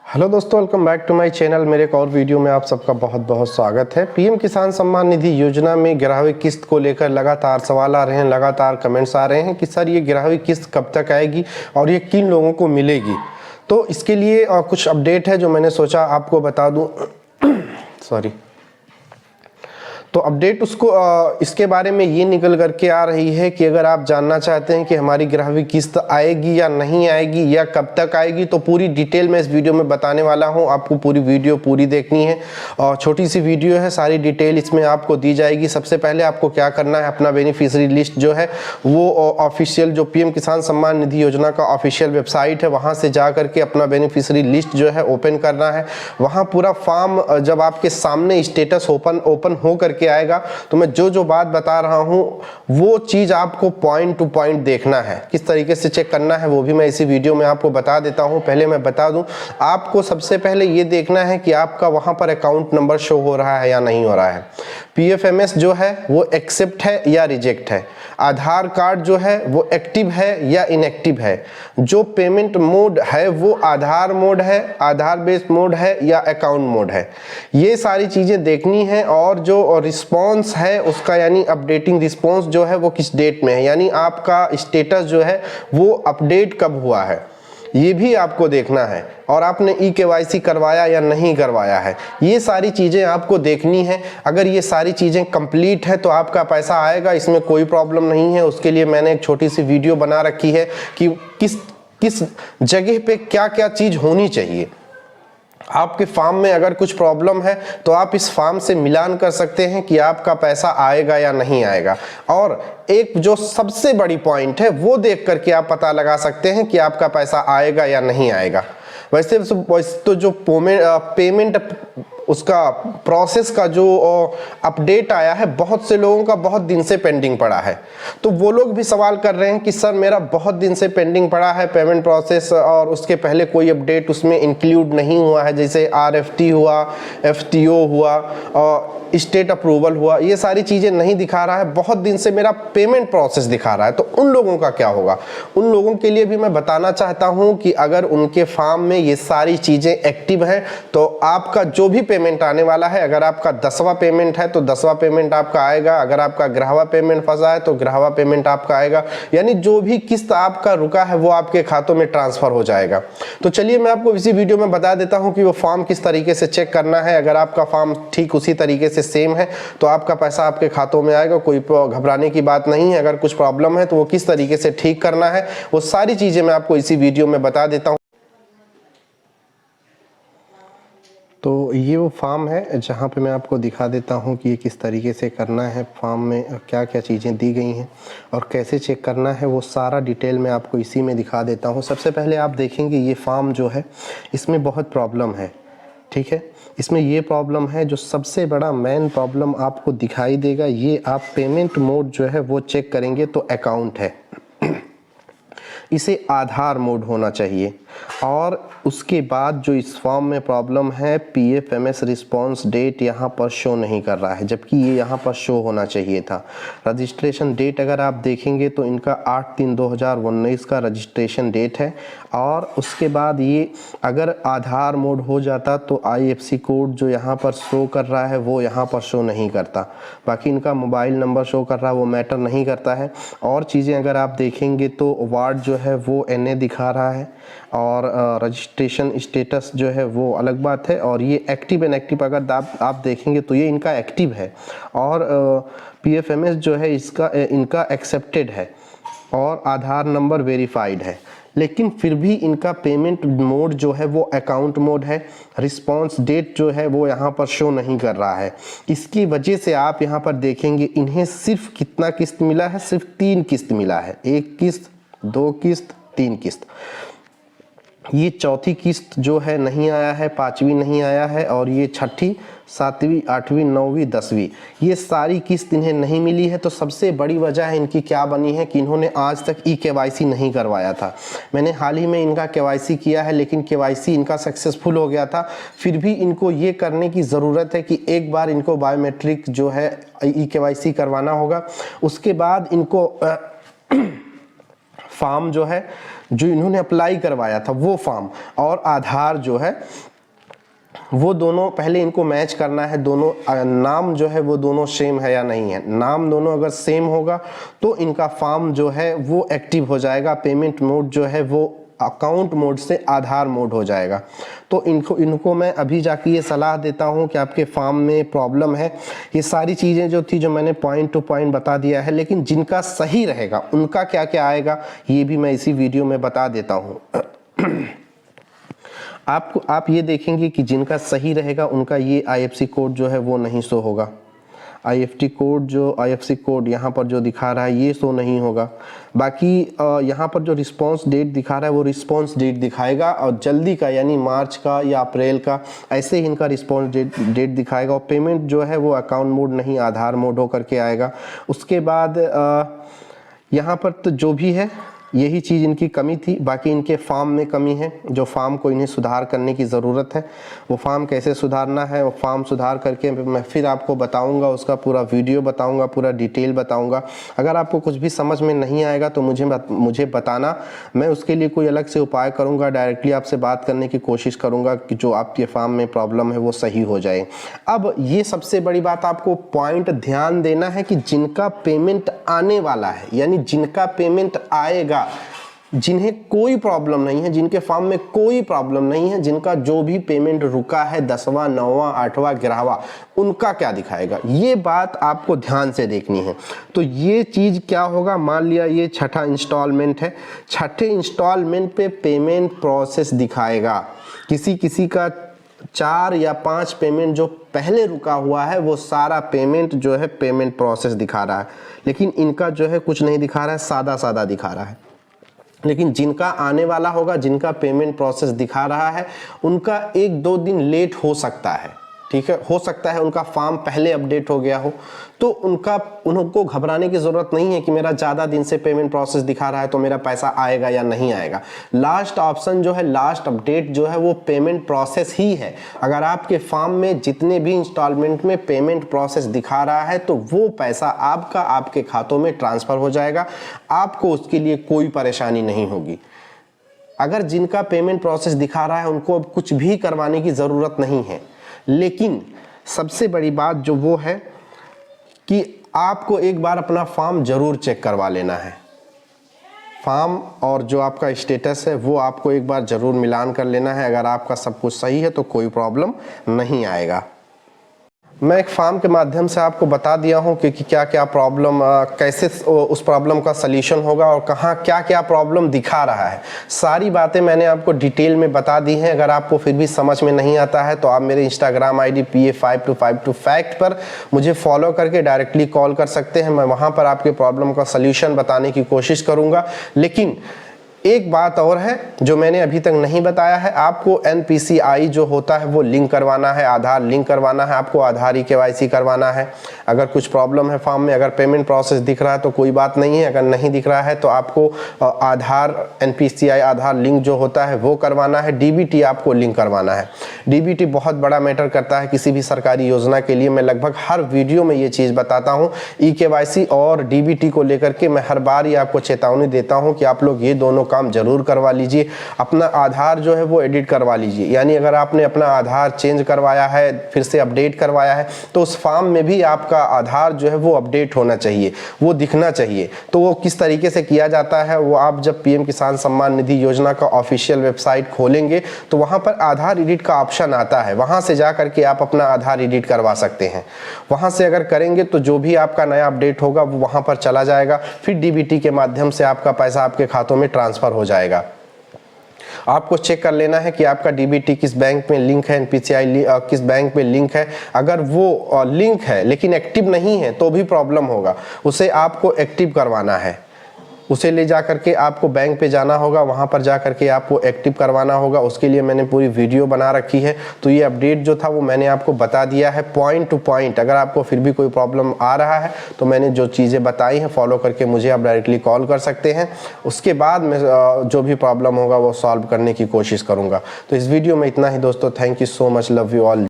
Hello दोस्तों, welcome back to my channel. मेरे एक और वीडियो में आप सबका बहुत बहुत स्वागत है। पीएम किसान सम्मान निधि योजना में 11वीं किस्त को लेकर लगातार सवाल आ रहे हैं, लगातार कमेंट्स आ रहे हैं कि सर ये 11वीं किस्त कब तक आएगी और ये किन लोगों को मिलेगी। तो इसके लिए कुछ अपडेट है जो मैंने सोचा आपको बता दूं। सॉरी। तो अपडेट उसको इसके बारे में ये निकल करके आ रही है कि अगर आप जानना चाहते हैं कि हमारी 11वीं किस्त आएगी या नहीं आएगी या कब तक आएगी, तो पूरी डिटेल में इस वीडियो में बताने वाला हूं। आपको पूरी वीडियो पूरी देखनी है और छोटी सी वीडियो है, सारी डिटेल इसमें आपको दी जाएगी। सबसे पहले आपको क्या करना है, अपना बेनिफिशियरी लिस्ट जो है वो ऑफिशियल जो पीएम किसान सम्मान निधि योजना का ऑफिशियल वेबसाइट है वहाँ से जा करके अपना बेनिफिशियरी लिस्ट जो है ओपन करना है। वहाँ पूरा फॉर्म जब आपके सामने स्टेटस ओपन हो करके आएगा तो मैं जो बात बता रहा हूं वो चीज आपको पॉइंट टू पॉइंट देखना है। किस तरीके से चेक करना है वो भी मैं इसी वीडियो में आपको बता देता हूं। पहले मैं बता दूं, आपको सबसे पहले ये देखना है कि आपका वहां पर अकाउंट नंबर शो हो रहा है या नहीं हो रहा है। पीएफएमएस जो है वो एक्सेप्ट है या रिजेक्ट है। आधार कार्ड जो है वो एक्टिव है या इनएक्टिव है। जो पेमेंट मोड है वो आधार मोड है, आधार बेस्ड मोड है या अकाउंट मोड है। ये सारी चीजें देखनी है। और जो रिस्पॉन्स है उसका यानी अपडेटिंग रिस्पॉन्स जो है वो किस डेट में है, यानी आपका स्टेटस जो है वो अपडेट कब हुआ है ये भी आपको देखना है। और आपने ई-केवाईसी करवाया या नहीं करवाया है, ये सारी चीज़ें आपको देखनी है। अगर ये सारी चीज़ें कंप्लीट है तो आपका पैसा आएगा, इसमें कोई प्रॉब्लम नहीं है। उसके लिए मैंने एक छोटी सी वीडियो बना रखी है कि किस जगह पे क्या क्या चीज़ होनी चाहिए। आपके फॉर्म में अगर कुछ प्रॉब्लम है तो आप इस फॉर्म से मिलान कर सकते हैं कि आपका पैसा आएगा या नहीं आएगा। और एक जो सबसे बड़ी पॉइंट है वो देख करके आप पता लगा सकते हैं कि आपका पैसा आएगा या नहीं आएगा। वैसे तो जो पेमेंट उसका प्रोसेस का जो अपडेट आया है, बहुत से लोगों का बहुत दिन से पेंडिंग पड़ा है। तो वो लोग भी सवाल कर रहे हैं कि सर मेरा बहुत दिन से पेंडिंग पड़ा है पेमेंट प्रोसेस और उसके पहले कोई अपडेट उसमें इंक्लूड नहीं हुआ है, जैसे आरएफटी हुआ, एफटीओ हुआ और स्टेट अप्रूवल हुआ, ये सारी चीज़ें नहीं दिखा रहा है। बहुत दिन से मेरा पेमेंट प्रोसेस दिखा रहा है। तो उन लोगों का क्या होगा? उन लोगों के लिए भी मैं बताना चाहता हूं कि अगर उनके फॉर्म में ये सारी चीज़ें एक्टिव हैं तो आपका जो भी पेमेंट आने वाला है, अगर आपका 10वां पेमेंट है तो 10वां पेमेंट आपका आएगा। अगर आपका 11वां पेमेंट फंसा है तो 11वां पेमेंट आपका आएगा। यानी जो भी किस्त आपका रुका है वो आपके खातों में ट्रांसफर हो जाएगा। तो चलिए मैं आपको इसी वीडियो में बता देता हूं कि वो फॉर्म किस तरीके से चेक करना है। अगर आपका फॉर्म ठीक उसी तरीके से सेम है तो आपका पैसा आपके खातों में आएगा, कोई घबराने की बात नहीं है। अगर कुछ प्रॉब्लम है तो वो किस तरीके से ठीक करना है वो सारी चीजें मैं आपको इसी वीडियो में बता देता हूं। तो ये वो फॉर्म है जहाँ पे मैं आपको दिखा देता हूँ कि ये किस तरीके से करना है, फॉर्म में क्या क्या चीज़ें दी गई हैं और कैसे चेक करना है, वो सारा डिटेल मैं आपको इसी में दिखा देता हूँ। सबसे पहले आप देखेंगे ये फॉर्म जो है इसमें बहुत प्रॉब्लम है, ठीक है। इसमें ये प्रॉब्लम है, जो सबसे बड़ा मेन प्रॉब्लम आपको दिखाई देगा, ये आप पेमेंट मोड जो है वो चेक करेंगे तो अकाउंट है, इसे आधार मोड होना चाहिए। और उसके बाद जो इस फॉर्म में प्रॉब्लम है, पीएफएमएस रिस्पॉन्स डेट यहाँ पर शो नहीं कर रहा है, जबकि ये यहाँ पर शो होना चाहिए था। रजिस्ट्रेशन डेट अगर आप देखेंगे तो इनका 8/3/2019 का रजिस्ट्रेशन डेट है। और उसके बाद ये अगर आधार मोड हो जाता तो आईएफएससी कोड जो यहाँ पर शो कर रहा है वो यहाँ पर शो नहीं करता। बाकी इनका मोबाइल नंबर शो कर रहा है वो मैटर नहीं करता है। और चीज़ें अगर आप देखेंगे तो वार्ड जो है वो एनए दिखा रहा है और रजिस्ट्रेशन स्टेटस जो है वो अलग बात है। और ये एक्टिव इनएक्टिव अगर आप देखेंगे तो ये इनका एक्टिव है और पीएफएमएस जो है इनका एक्सेप्टेड है और आधार नंबर वेरीफाइड है। लेकिन फिर भी इनका पेमेंट मोड जो है वो अकाउंट मोड है। रिस्पॉन्स डेट जो है वो यहाँ पर शो नहीं कर रहा है। इसकी वजह से आप यहाँ पर देखेंगे इन्हें सिर्फ कितना किस्त मिला है, सिर्फ 3 किस्त मिला है। 1 किस्त, 2 किस्त, 3 किस्त। ये चौथी किस्त जो है नहीं आया है, 5वीं नहीं आया है और ये 6ठी, 7वीं, 8वीं, 9वीं, 10वीं ये सारी किस्त इन्हें नहीं मिली है। तो सबसे बड़ी वजह है इनकी क्या बनी है कि इन्होंने आज तक ई-केवाईसी नहीं करवाया था। मैंने हाल ही में इनका केवाईसी किया है लेकिन केवाईसी इनका सक्सेसफुल हो गया था। फिर भी इनको ये करने की ज़रूरत है कि एक बार इनको बायोमेट्रिक जो है ई-केवाईसी करवाना होगा। उसके बाद इनको फॉर्म जो है जो इन्होंने अप्लाई करवाया था वो फॉर्म और आधार जो है वो दोनों पहले इनको मैच करना है। दोनों नाम जो है वो दोनों सेम है या नहीं है। नाम दोनों अगर सेम होगा तो इनका फॉर्म जो है वो एक्टिव हो जाएगा। पेमेंट मोड जो है वो अकाउंट मोड से आधार मोड हो जाएगा। तो इनको मैं अभी जाके ये सलाह देता हूँ कि आपके फॉर्म में प्रॉब्लम है। ये सारी चीज़ें जो थी जो मैंने पॉइंट टू पॉइंट बता दिया है, लेकिन जिनका सही रहेगा उनका क्या क्या आएगा ये भी मैं इसी वीडियो में बता देता हूँ। आप ये देखेंगे कि जिनका सही रहेगा उनका ये IFSC कोड जो है वो नहीं शो होगा। IFSC कोड यहाँ पर जो दिखा रहा है ये शो नहीं होगा। बाकी यहाँ पर जो रिस्पॉन्स डेट दिखा रहा है वो रिस्पॉन्स डेट दिखाएगा और जल्दी का यानी मार्च का या अप्रैल का ऐसे ही इनका रिस्पॉन्स डेट दिखाएगा। और पेमेंट जो है वो अकाउंट मोड नहीं आधार मोड होकर के आएगा। उसके बाद यहाँ पर तो जो भी है यही चीज़ इनकी कमी थी। बाकी इनके फॉर्म में कमी है, जो फॉर्म को इन्हें सुधार करने की ज़रूरत है। वो फॉर्म कैसे सुधारना है वो फॉर्म सुधार करके मैं फिर आपको बताऊंगा, उसका पूरा वीडियो बताऊंगा, पूरा डिटेल बताऊंगा। अगर आपको कुछ भी समझ में नहीं आएगा तो मुझे बताना, मैं उसके लिए कोई अलग से उपाय करूँगा। डायरेक्टली आपसे बात करने की कोशिश करूँगा कि जो आपके फॉर्म में प्रॉब्लम है वो सही हो जाए। अब ये सबसे बड़ी बात आपको पॉइंट ध्यान देना है कि जिनका पेमेंट आने वाला है यानी जिनका पेमेंट आएगा, जिन्हें कोई प्रॉब्लम नहीं है, जिनके फॉर्म में कोई प्रॉब्लम नहीं है, जिनका जो भी पेमेंट रुका है 10वां 9वां 8वां 11वां उनका क्या दिखाएगा, ये बात आपको ध्यान से देखनी है। तो ये चीज़ क्या होगा, मान लिया ये छठा इंस्टॉलमेंट है, छठे इंस्टॉलमेंट पे पेमेंट प्रोसेस दिखाएगा। किसी का 4 या 5 पेमेंट जो पहले रुका हुआ है वो सारा पेमेंट जो है पेमेंट प्रोसेस दिखा रहा है, लेकिन इनका जो है कुछ नहीं दिखा रहा है, सादा सादा दिखा रहा है। लेकिन जिनका आने वाला होगा, जिनका पेमेंट प्रोसेस दिखा रहा है, उनका 1-2 दिन लेट हो सकता है। ठीक है, हो सकता है उनका फॉर्म पहले अपडेट हो गया हो, तो उनको घबराने की ज़रूरत नहीं है कि मेरा ज़्यादा दिन से पेमेंट प्रोसेस दिखा रहा है तो मेरा पैसा आएगा या नहीं आएगा। लास्ट ऑप्शन जो है, लास्ट अपडेट जो है वो पेमेंट प्रोसेस ही है। अगर आपके फॉर्म में जितने भी इंस्टॉलमेंट में पेमेंट प्रोसेस दिखा रहा है तो वो पैसा आपके खातों में ट्रांसफ़र हो जाएगा, आपको उसके लिए कोई परेशानी नहीं होगी। अगर जिनका पेमेंट प्रोसेस दिखा रहा है उनको अब कुछ भी करवाने की ज़रूरत नहीं है। लेकिन सबसे बड़ी बात जो वो है कि आपको एक बार अपना फॉर्म ज़रूर चेक करवा लेना है। फॉर्म और जो आपका स्टेटस है वो आपको एक बार ज़रूर मिलान कर लेना है। अगर आपका सब कुछ सही है तो कोई प्रॉब्लम नहीं आएगा। मैं एक फॉर्म के माध्यम से आपको बता दिया हूं कि क्या क्या प्रॉब्लम, कैसे उस प्रॉब्लम का सलीशन होगा और कहाँ क्या क्या प्रॉब्लम दिखा रहा है। सारी बातें मैंने आपको डिटेल में बता दी हैं। अगर आपको फिर भी समझ में नहीं आता है तो आप मेरे इंस्टाग्राम ID PA5252 फैक्ट पर मुझे फॉलो करके डायरेक्टली कॉल कर सकते हैं। मैं वहाँ पर आपके प्रॉब्लम का सल्यूशन बताने की कोशिश करूँगा। लेकिन एक बात और है जो मैंने अभी तक नहीं बताया है, आपको NPCI जो होता है वो लिंक करवाना है, आधार लिंक करवाना है, आपको आधार EKYC करवाना है। अगर कुछ प्रॉब्लम है फॉर्म में, अगर पेमेंट प्रोसेस दिख रहा है तो कोई बात नहीं है, अगर नहीं दिख रहा है तो आपको आधार NPCI आधार लिंक जो होता है वो करवाना है। DBT आपको लिंक करवाना है। DBT बहुत बड़ा मैटर करता है किसी भी सरकारी योजना के लिए। मैं लगभग हर वीडियो में ये चीज़ बताता हूँ। EKYC और DBT को लेकर के मैं हर बार ही आपको चेतावनी देता हूँ कि आप लोग ये दोनों काम जरूर करवा लीजिए। अपना आधार जो है वो एडिट करवा लीजिए, यानी अगर आपने अपना आधार चेंज करवाया है, फिर से अपडेट करवाया है, तो उस फॉर्म में भी आपका आधार जो है वो अपडेट होना चाहिए, वो दिखना चाहिए। तो वो किस तरीके से किया जाता है वो आप जब PM किसान सम्मान निधि योजना का ऑफिशियल वेबसाइट खोलेंगे तो वहाँ पर आधार एडिट का ऑप्शन आता है, वहाँ से जा करके आप अपना आधार एडिट करवा सकते हैं। वहाँ से अगर करेंगे तो जो भी आपका नया अपडेट होगा वो वहाँ पर चला जाएगा, फिर DBT के माध्यम से आपका पैसा आपके खातों में ट्रांसफ़र हो जाएगा। आपको चेक कर लेना है कि आपका DBT किस बैंक में लिंक है, NPCI किस बैंक में लिंक है। अगर वो लिंक है लेकिन एक्टिव नहीं है तो भी प्रॉब्लम होगा, उसे आपको एक्टिव करवाना है। उसे ले जा करके आपको बैंक पे जाना होगा, वहाँ पर जा करके आपको एक्टिव करवाना होगा। उसके लिए मैंने पूरी वीडियो बना रखी है। तो ये अपडेट जो था वो मैंने आपको बता दिया है पॉइंट टू पॉइंट। अगर आपको फिर भी कोई प्रॉब्लम आ रहा है तो मैंने जो चीज़ें बताई हैं फॉलो करके मुझे आप डायरेक्टली कॉल कर सकते हैं। उसके बाद मैं जो भी प्रॉब्लम होगा वो सॉल्व करने की कोशिश करूँगा। तो इस वीडियो में इतना ही दोस्तों। Thank you so much, love you all.